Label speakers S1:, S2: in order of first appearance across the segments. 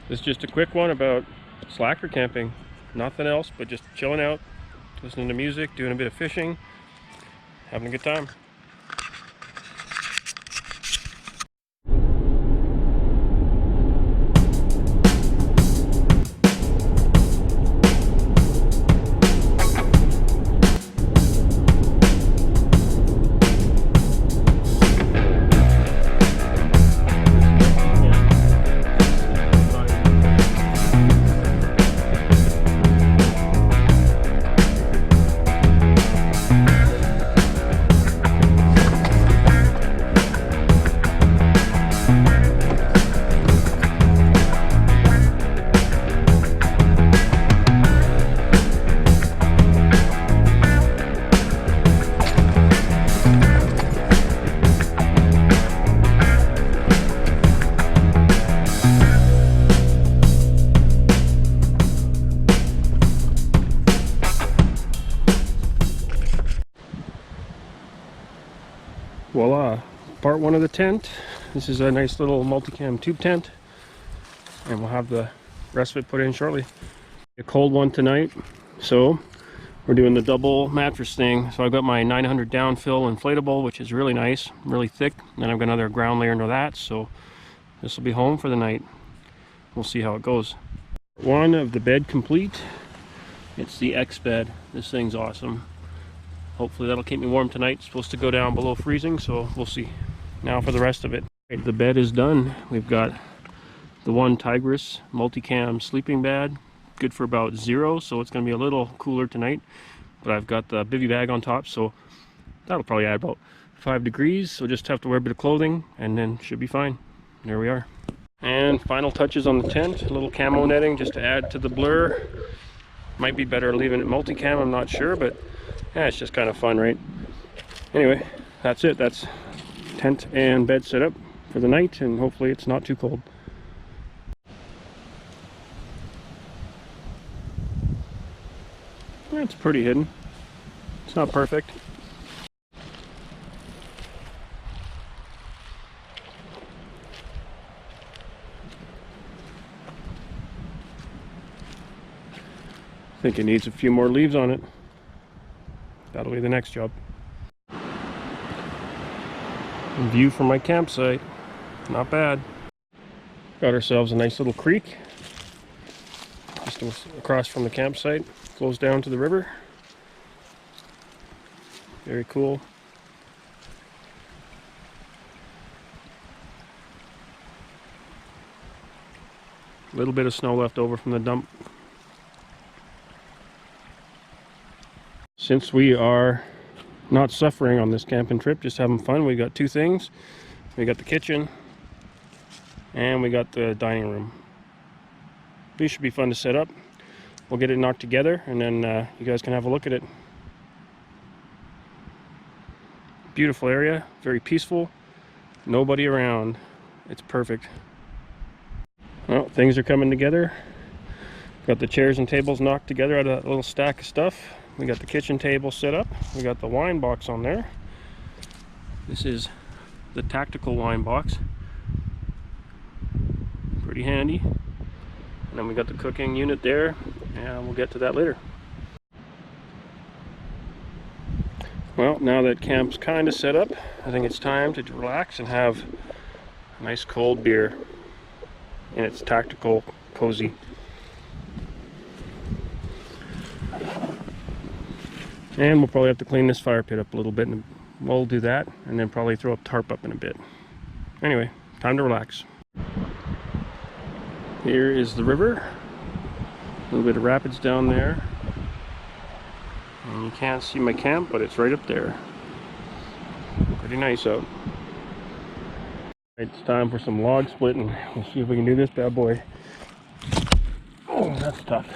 S1: This is just a quick one about slacker camping. Nothing else but just chilling out, listening to music, doing a bit of fishing, having a good time. Voila, part one of the tent. This is a nice little multicam tube tent, and we'll have the rest of it put in shortly. A cold one tonight, so we're doing the double mattress thing. So I've got my 900 downfill inflatable, which is really nice, really thick, and then I've got another ground layer into that, so this will be home for the night. We'll see how it goes. One of the bed complete. It's the X bed. This thing's awesome. Hopefully that'll keep me warm tonight. It's supposed to go down below freezing, so we'll see. Now for the rest of it. The bed is done. We've got the one Tigris multicam sleeping bag, good for about 0, so it's going to be a little cooler tonight. But I've got the bivy bag on top, so that'll probably add about 5 degrees. So just have to wear a bit of clothing, and then should be fine. There we are. And final touches on the tent. A little camo netting just to add to the blur. Might be better leaving it multicam, I'm not sure, but yeah, it's just kind of fun, right? Anyway, that's it. That's tent and bed set up for the night, and hopefully it's not too cold. It's pretty hidden. It's not perfect. I think it needs a few more leaves on it. That'll be the next job. View from my campsite. Not bad. Got ourselves a nice little creek just across from the campsite. Flows down to the river. Very cool. A little bit of snow left over from the dump. Since we are not suffering on this camping trip, just having fun, we got two things. We got the kitchen and we got the dining room. These should be fun to set up. We'll get it knocked together, and then you guys can have a look at it. Beautiful area, very peaceful, nobody around. It's perfect. Well, things are coming together. Got the chairs and tables knocked together out of a little stack of stuff. We got the kitchen table set up. We got the wine box on there. This is the tactical wine box. Pretty handy. And then we got the cooking unit there, and we'll get to that later. Well, now that camp's kind of set up, I think it's time to relax and have a nice cold beer. And it's tactical, cozy. And we'll probably have to clean this fire pit up a little bit, and we'll do that, and then probably throw a tarp up in a bit. Anyway, time to relax. Here is the river. A little bit of rapids down there. And you can't see my camp, but it's right up there. Pretty nice out. It's time for some log splitting. We'll see if we can do this bad boy. Oh, that's tough.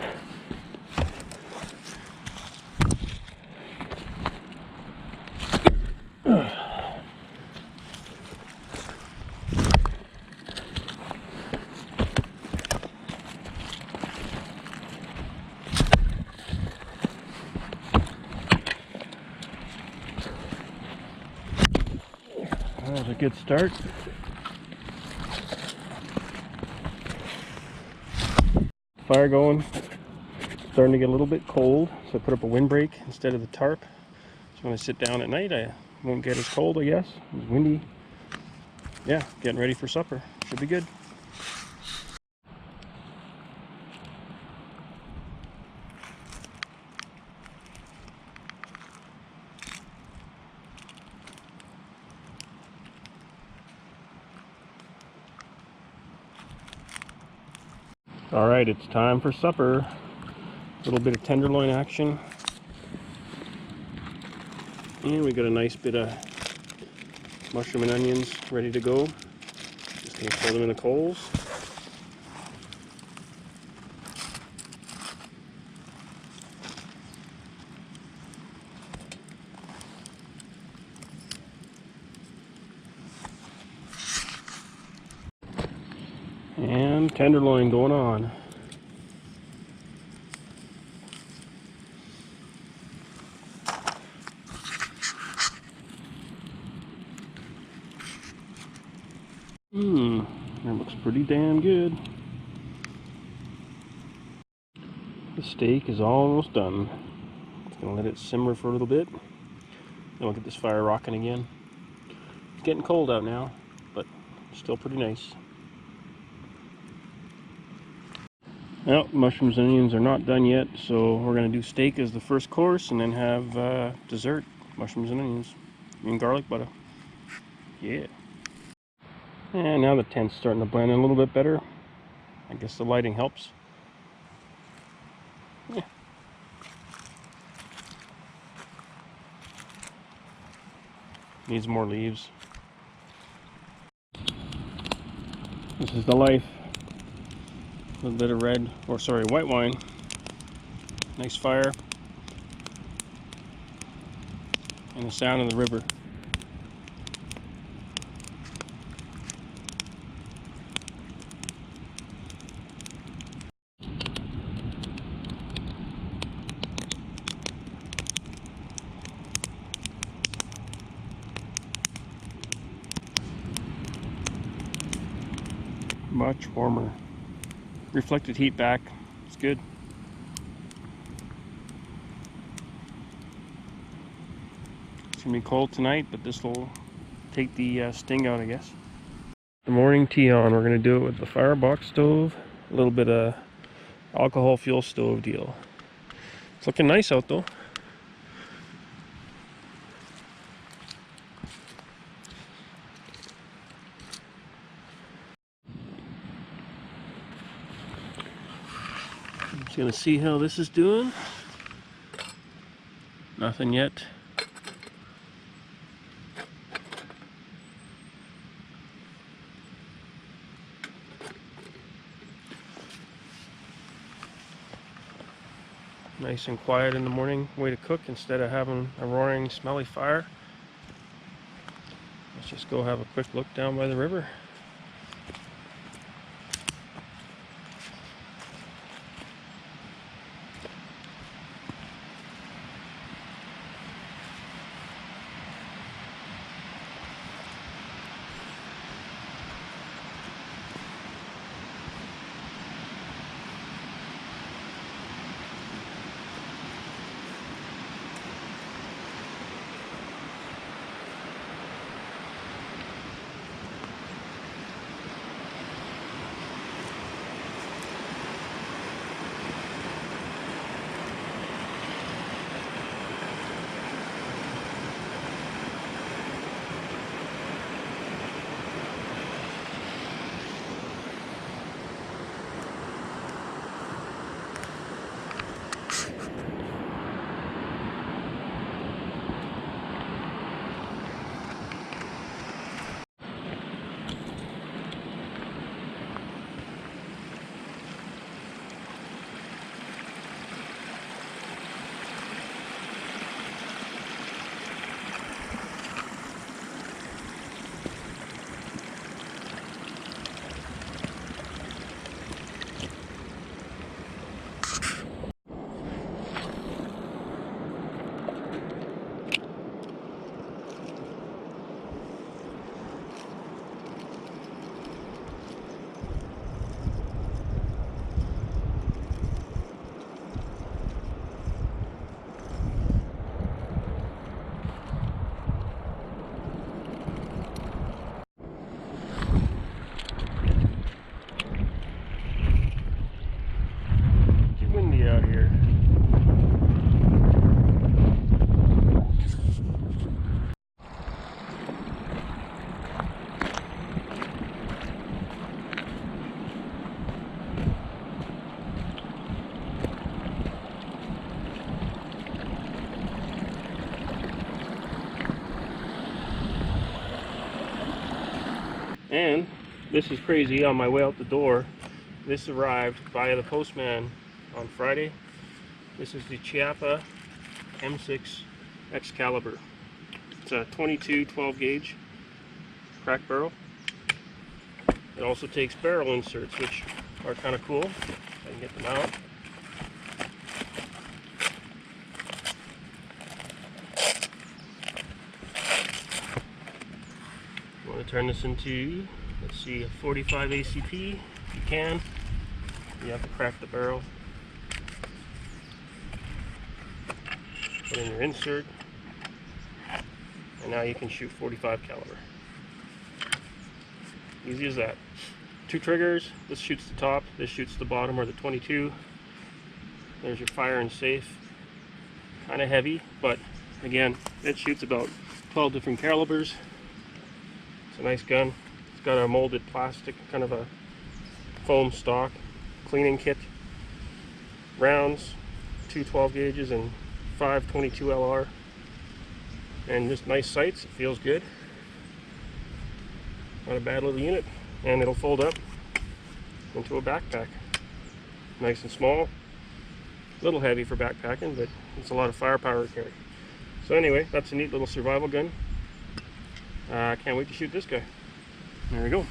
S1: That was a good start. fire going. It's starting to get a little bit cold, so I put up a windbreak instead of the tarp. So when I sit down at night, I won't get as cold, I guess. It's windy. Yeah, getting ready for supper. Should be good. All right, it's time for supper. A little bit of tenderloin action. And we got a nice bit of mushroom and onions ready to go. Just gonna throw them in the coals. And tenderloin going on. That looks pretty damn good. The steak is almost done. Just gonna let it simmer for a little bit. Then we'll get this fire rocking again. It's getting cold out now, but still pretty nice. Well, mushrooms and onions are not done yet, so we're gonna do steak as the first course and then have dessert, mushrooms and onions and garlic butter. Yeah. And now the tent's starting to blend in a little bit better. I guess the lighting helps. Yeah. Needs more leaves. This is the life. A little bit of red, or sorry, white wine. Nice fire. And the sound of the river. Much warmer. Reflected heat back. It's good. It's gonna be cold tonight, but this will take the sting out, I guess. The morning tea on. We're gonna do it with the firebox stove, a little bit of alcohol fuel stove deal. It's looking nice out though. Just gonna see how this is doing. Nothing yet. Nice and quiet in the morning way to cook instead of having a roaring, smelly fire. Let's just go have a quick look down by the river. And this is crazy, on my way out the door, this arrived via the postman on Friday. This is the Chiappa M6 Excalibur. It's a 22 12 gauge crack barrel. It also takes barrel inserts, which are kind of cool. I can get them out. You want to turn this into, let's see, a 45 ACP. If you can, you have to crack the barrel. Put in your insert, and now you can shoot 45 caliber. Easy as that. 2 triggers. This shoots the top, this shoots the bottom, or the 22. There's your fire and safe. Kind of heavy, but again, it shoots about 12 different calibers. It's a nice gun. It's got a molded plastic, kind of a foam stock, cleaning kit, rounds, 2 12 gauges and 5 22 LR, and just nice sights. It feels good. Not a bad little unit, and it'll fold up into a backpack. Nice and small, a little heavy for backpacking, but it's a lot of firepower to carry. So anyway, that's a neat little survival gun. I can't wait to shoot this guy. There we go.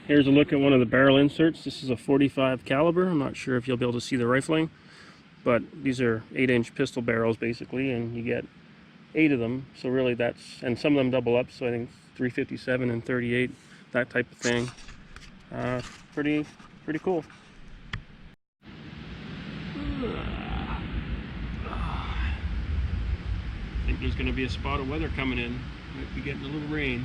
S1: Here's a look at one of the barrel inserts. This is a 45 caliber. I'm not sure if you'll be able to see the rifling, but these are 8-inch pistol barrels basically, and you get 8 of them. So really that's, and some of them double up, so I think 357 and 38, that type of thing. Pretty cool. I think there's going to be a spot of weather coming in. Might be getting a little rain.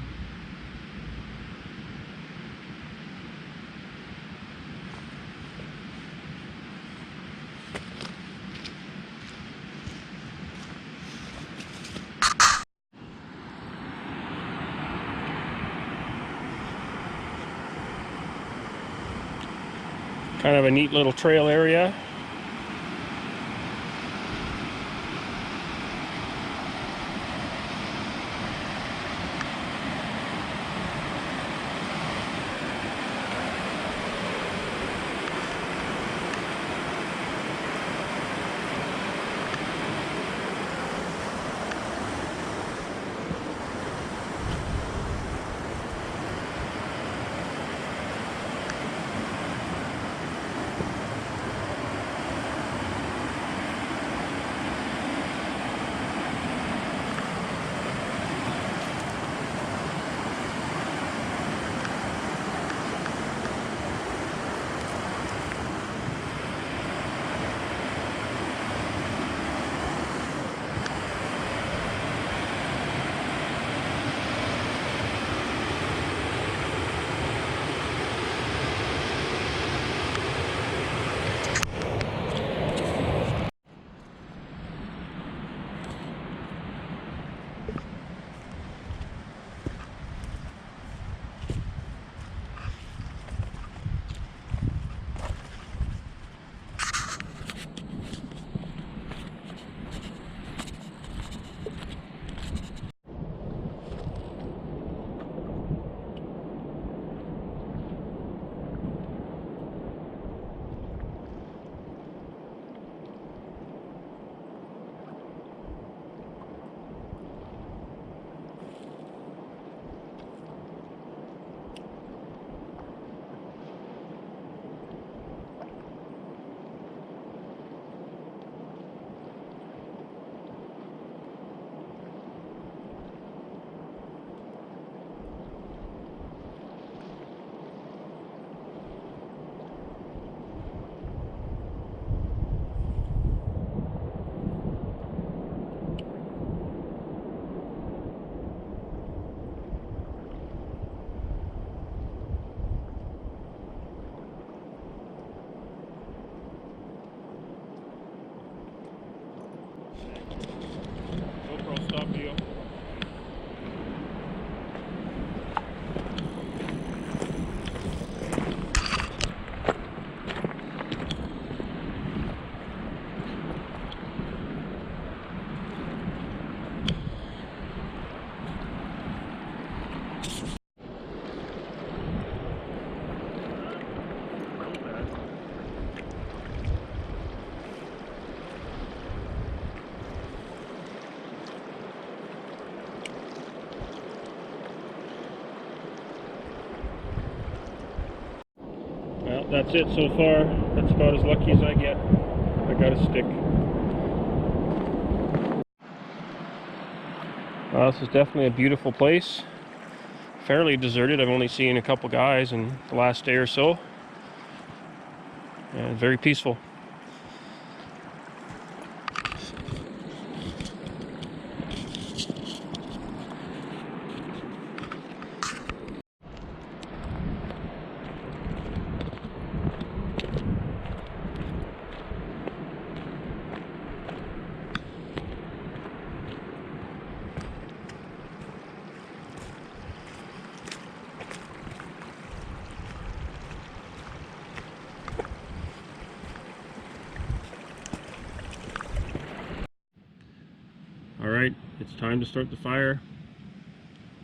S1: Kind of a neat little trail area. that's it so far. That's about as lucky as I get. I got a stick. This is definitely a beautiful place. Fairly deserted. I've only seen a couple guys in the last day or so. And very peaceful. Alright, it's time to start the fire.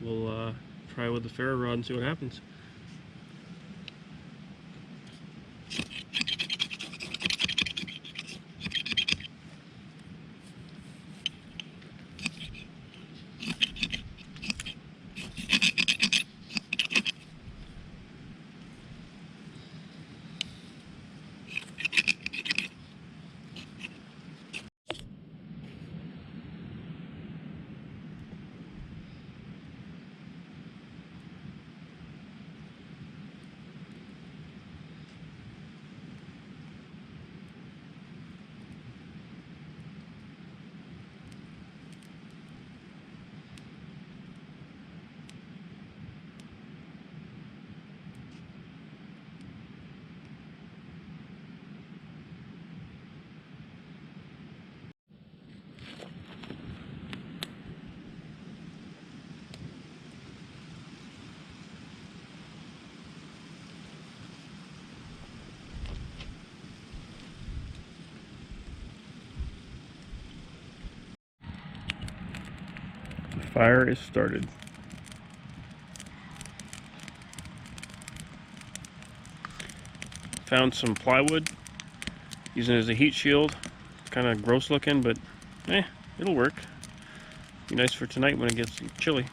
S1: We'll try with the ferro rod and see what happens. The fire is started. Found some plywood, using it as a heat shield. It's kind of gross looking, but it'll work. Be nice for tonight when it gets chilly.